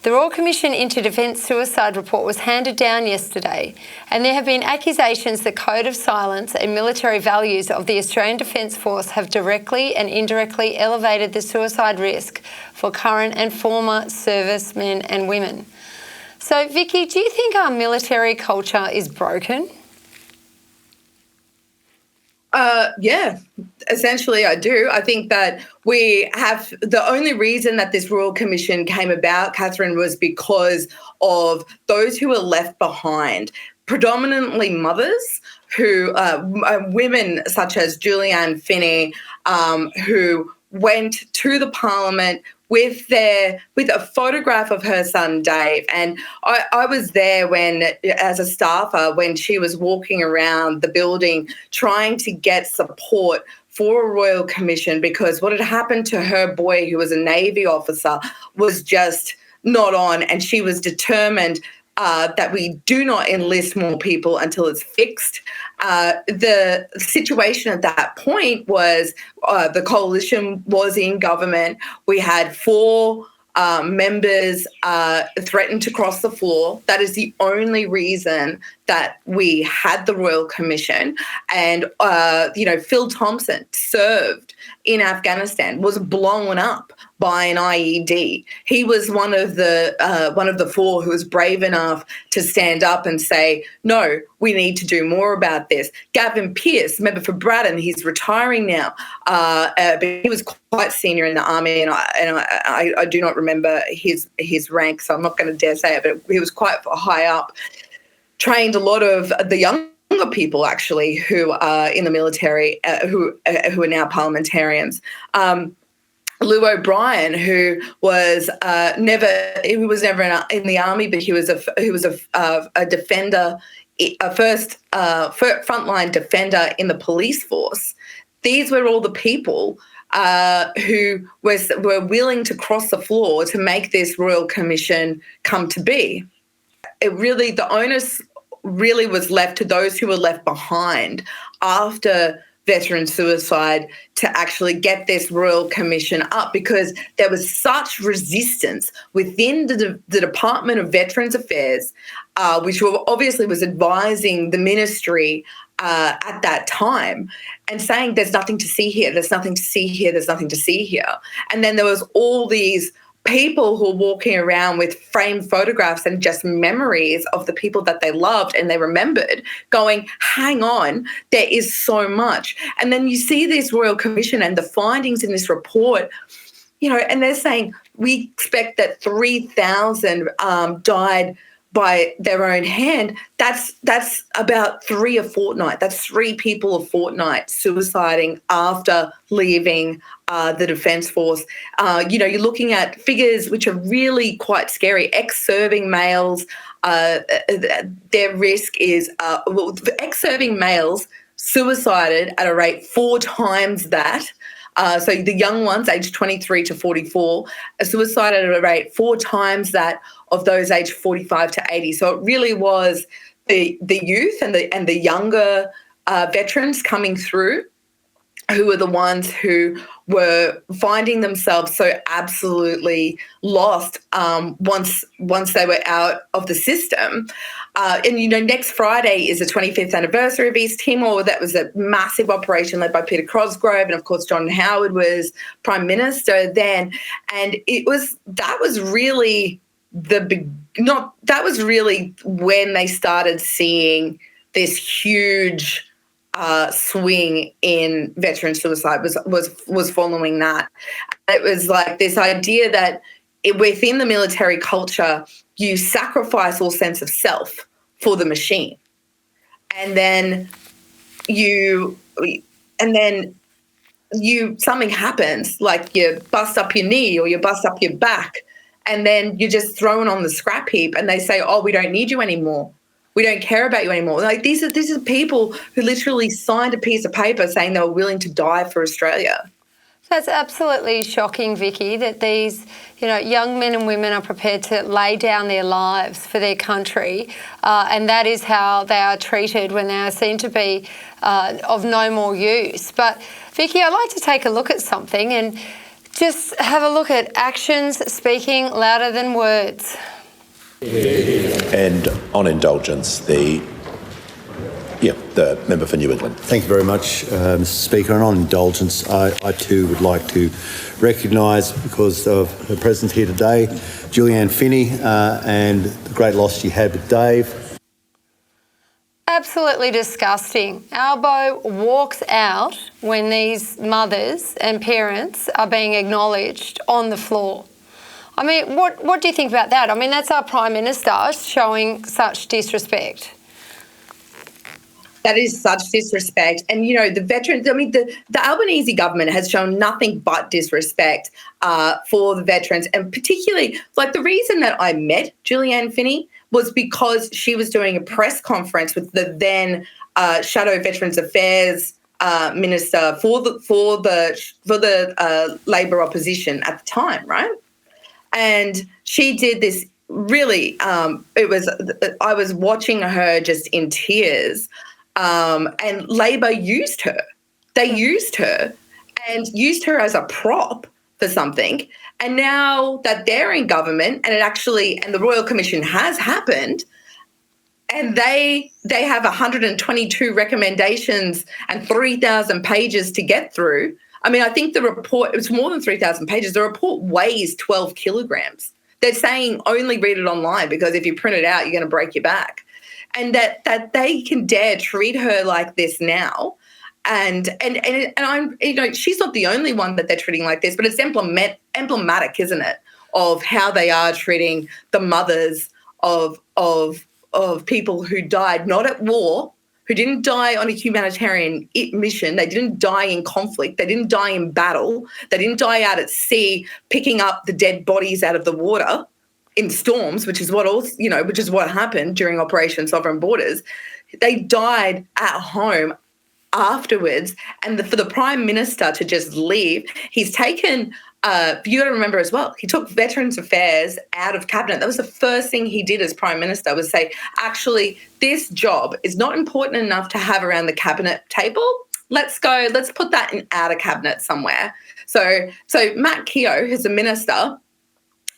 The Royal Commission into Defence Suicide report was handed down yesterday, and there have been accusations the code of silence and military values of the Australian Defence Force have directly and indirectly elevated the suicide risk for current and former servicemen and women. So, Vikki, do you think our military culture is broken? Yeah, essentially I do. I think that we have the only reason that this Royal Commission came about, Katherine, was because of those who were left behind, predominantly mothers who, women such as Julianne Finney, who went to the Parliament with a photograph of her son Dave. And I was there as a staffer, when she was walking around the building trying to get support for a Royal Commission, because what had happened to her boy, who was a Navy officer, was just not on, and she was determined that we do not enlist more people until it's fixed. The situation at that point was the coalition was in government. We had 4 members threatened to cross the floor. That is the only reason that we had the Royal Commission. And, Phil Thompson served in Afghanistan, was blown up by an IED. He was one of the 4 who was brave enough to stand up and say, no, we need to do more about this. Gavin Pearce, member for Braddon, he's retiring now, but he was quite senior in the army, and I do not remember his rank, so I'm not going to dare say it, but he was quite high up. Trained a lot of the younger people, actually, who are in the military, who are now parliamentarians. Lou O'Brien, who was never in the army, but he was a defender, a first frontline defender in the police force. These were all the people who were willing to cross the floor to make this Royal Commission come to be. The onus really was left to those who were left behind after veteran suicide to actually get this Royal Commission up, because there was such resistance within the Department of Veterans Affairs, which obviously was advising the ministry at that time, and saying there's nothing to see here, there's nothing to see here, there's nothing to see here. And then there was all these people who were walking around with framed photographs and just memories of the people that they loved and they remembered, going, hang on, there is so much. And then you see this Royal Commission and the findings in this report, and they're saying we expect that 3,000 died by their own hand. That's about 3 a fortnight. That's 3 people a fortnight suiciding after leaving the Defence Force. You're looking at figures which are really quite scary. Ex-serving males, their risk is ex-serving males suicided at a rate 4 times that. So the young ones, aged 23 to 44, are suicided at a rate 4 times that of those aged 45 to 80. So it really was the youth and the younger veterans coming through who were the ones who were finding themselves so absolutely lost once they were out of the system. Next Friday is the 25th anniversary of East Timor. That was a massive operation led by Peter Cosgrove, and of course John Howard was Prime Minister then. And that was really when they started seeing this huge swing in veteran suicide was following that. It was like this idea that within the military culture, you sacrifice all sense of self for the machine, and then something happens, like you bust up your knee or you bust up your back, and then you're just thrown on the scrap heap, and they say, "Oh, we don't need you anymore. We don't care about you anymore." Like these are people who literally signed a piece of paper saying they were willing to die for Australia. That's absolutely shocking, Vikki, that these, young men and women are prepared to lay down their lives for their country, and that is how they are treated when they are seen to be of no more use. But Vikki, I'd like to take a look at something, and Just have a look at actions speaking louder than words. And on indulgence, the member for New England. Thank you very much, Mr Speaker. And on indulgence, I too would like to recognise, because of her presence here today, Julianne Finney and the great loss she had with Dave. Absolutely disgusting. Albo walks out when these mothers and parents are being acknowledged on the floor. I mean, what do you think about that? I mean, that's our Prime Minister showing such disrespect. That is such disrespect. And, the veterans, the Albanese government has shown nothing but disrespect for the veterans. And particularly, the reason that I met Julianne Finney was because she was doing a press conference with the then Shadow Veterans Affairs Minister for the Labor opposition at the time, right? And she did this really, I was watching her just in tears. And Labor used her. They used her and used her as a prop for something. And now that they're in government and the Royal Commission has happened, and they have 122 recommendations and 3,000 pages to get through. I mean, I think the report, it's more than 3,000 pages. The report weighs 12 kilograms. They're saying only read it online because if you print it out, you're going to break your back. And that they can dare treat her like this now, and I'm, she's not the only one that they're treating like this, but it's emblematic, isn't it, of how they are treating the mothers of people who died not at war, who didn't die on a humanitarian mission, they didn't die in conflict, they didn't die in battle, they didn't die out at sea picking up the dead bodies out of the water in storms, which is what happened during Operation Sovereign Borders. They died at home afterwards, and for the Prime Minister to just leave, he's taken. You got to remember as well, he took Veterans Affairs out of cabinet. That was the first thing he did as Prime Minister, was say, actually, this job is not important enough to have around the cabinet table. Let's put that out of cabinet somewhere. So Matt Keogh, who's a minister,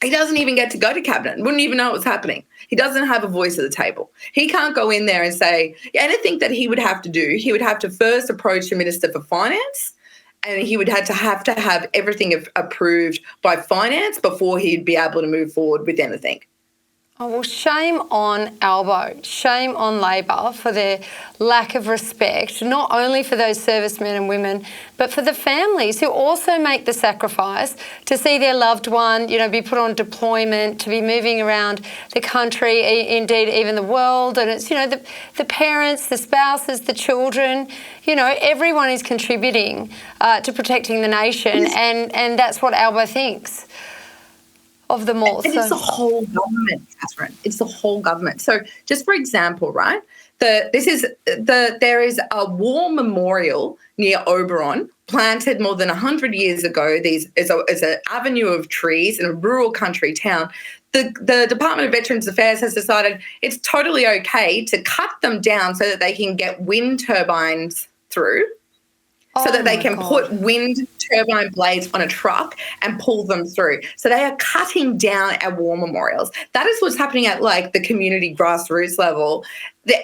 he doesn't even get to go to cabinet, wouldn't even know what's happening. He doesn't have a voice at the table. He can't go in there and say anything that he would have to do. He would have to first approach the Minister for Finance, and he would have to have everything approved by Finance before he'd be able to move forward with anything. Oh, well, shame on Albo, shame on Labor for their lack of respect, not only for those servicemen and women, but for the families who also make the sacrifice to see their loved one, be put on deployment, to be moving around the country, indeed even the world. And it's, the parents, the spouses, the children, everyone is contributing to protecting the nation, and that's what Albo thinks of them all. And it's the whole government, Catherine. It's the whole government. So just for example, right, there is a war memorial near Oberon planted more than 100 years ago. Is an avenue of trees in a rural country town. The Department of Veterans Affairs has decided it's totally okay to cut them down so that they can get wind turbines through, so that they can put wind turbine blades on a truck and pull them through. So they are cutting down our war memorials. That is what's happening at the community grassroots level.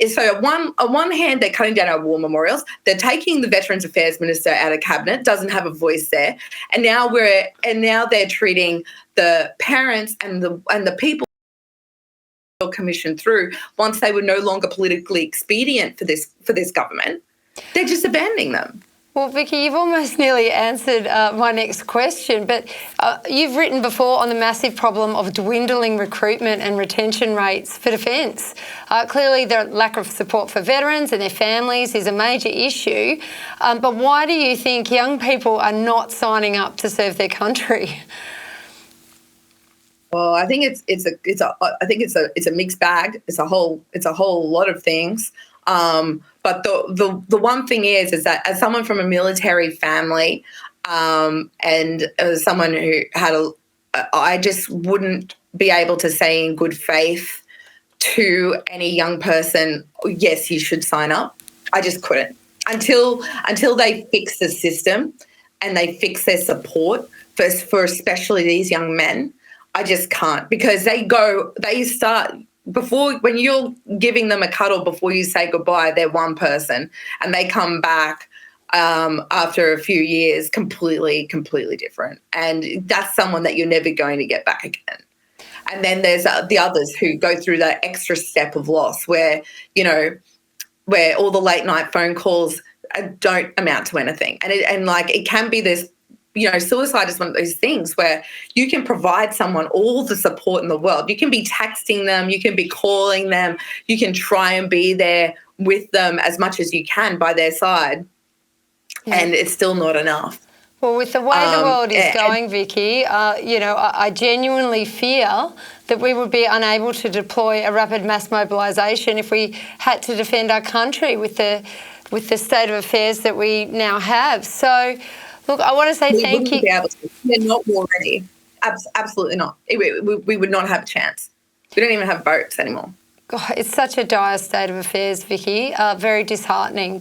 So on one hand, they're cutting down our war memorials. They're taking the Veterans Affairs Minister out of cabinet, doesn't have a voice there, and now they're treating the parents and the people commission through once they were no longer politically expedient for this government. They're just abandoning them. Well, Vikki, you've almost nearly answered my next question, but you've written before on the massive problem of dwindling recruitment and retention rates for defence. Clearly, the lack of support for veterans and their families is a major issue, but why do you think young people are not signing up to serve their country? Well, I think it's a mixed bag. It's a whole lot of things. But the one thing is that as someone from a military family, and as someone who had I just wouldn't be able to say in good faith to any young person, yes, you should sign up. I just couldn't until they fix the system. and they fix their support for especially these young men, I just can't, because they start before, when you're giving them a cuddle before you say goodbye, they're one person, and they come back after a few years completely different. And that's someone that you're never going to get back again. And then there's the others who go through that extra step of loss where, where all the late night phone calls don't amount to anything. And it can be this, suicide is one of those things where you can provide someone all the support in the world. You can be texting them, you can be calling them, you can try and be there with them as much as you can by their side. Yeah. And it's still not enough. Well, with the way the world is going, Vikki, I genuinely fear that we would be unable to deploy a rapid mass mobilisation if we had to defend our country with the state of affairs that we now have. So, look, I want to say thank you. Be able to. We're not war ready. Absolutely not. We would not have a chance. We don't even have boats anymore. God, it's such a dire state of affairs, Vikki. Very disheartening.